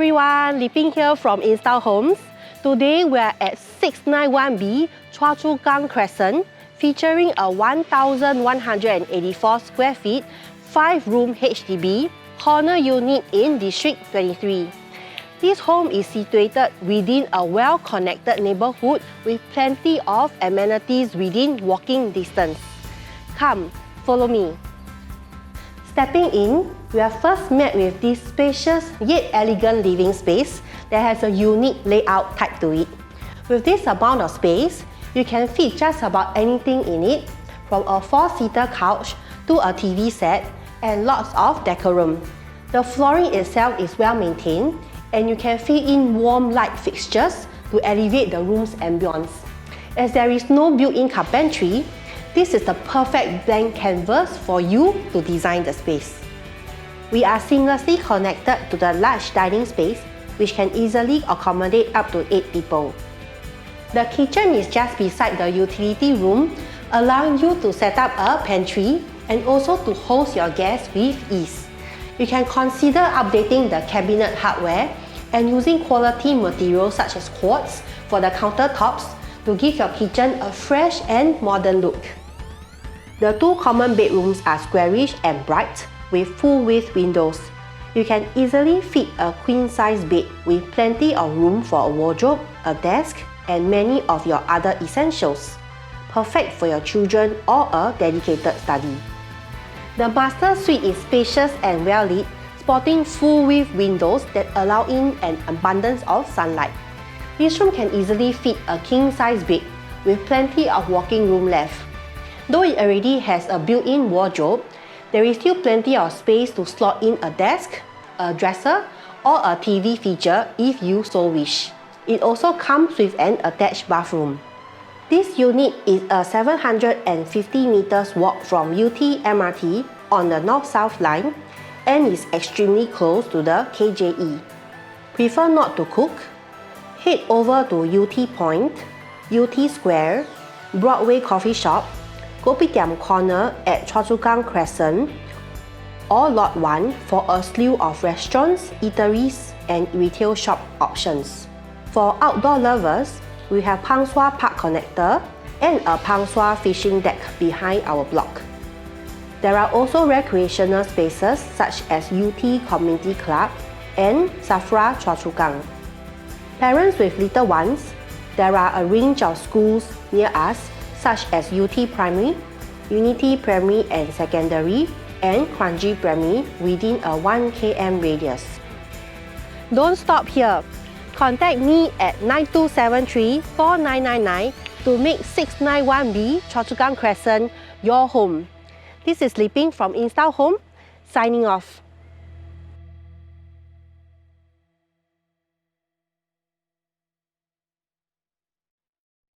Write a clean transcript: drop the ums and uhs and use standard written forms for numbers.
everyone, Libin here from Indulge Homes. Today we are at 691B Choa Chu Kang Crescent, featuring a 1,184 square feet, 5-room HDB, corner unit in District 23. This home is situated within a well-connected neighborhood with plenty of amenities within walking distance. Come, follow me. Stepping in, we are first met with this spacious yet elegant living space that has a unique layout type to it. With this amount of space, you can fit just about anything in it, from a 4-seater couch to a TV set and lots of decorum. The flooring itself is well maintained, and you can fit in warm light fixtures to elevate the room's ambience. As there is no built-in carpentry, this is the perfect blank canvas for you to design the space. We are seamlessly connected to the large dining space, which can easily accommodate up to 8 people. The kitchen is just beside the utility room, allowing you to set up a pantry and also to host your guests with ease. You can consider updating the cabinet hardware and using quality materials such as quartz for the countertops to give your kitchen a fresh and modern look. The 2 common bedrooms are squarish and bright with full-width windows. You can easily fit a queen-size bed with plenty of room for a wardrobe, a desk, and many of your other essentials. Perfect for your children or a dedicated study. The master suite is spacious and well-lit, sporting full-width windows that allow in an abundance of sunlight. This room can easily fit a king-size bed with plenty of walking room left. Though it already has a built-in wardrobe, there is still plenty of space to slot in a desk, a dresser, or a TV feature if you so wish. It also comes with an attached bathroom. This unit is a 750 meters walk from Yew Tee MRT on the north-south line and is extremely close to the KJE. Prefer not to cook? Head over to Yew Tee Point, Yew Tee Square, Broadway Coffee Shop, Kopitiam Corner at Choa Chu Kang Crescent, or Lot 1 for a slew of restaurants, eateries, and retail shop options. For outdoor lovers, we have Pang Sua Park Connector and a Pang Sua fishing deck behind our block. There are also recreational spaces such as Yew Tee Community Club and Safra Choa Chu Kang. Parents with little ones, there are a range of schools near us such as Yew Tee Primary, Unity Primary and Secondary, and Kranji Primary within a 1 km radius. Don't stop here. Contact me at 9273-4999 to make 691B Choa Chu Kang Crescent your home. This is Libin from Indulge Home, signing off.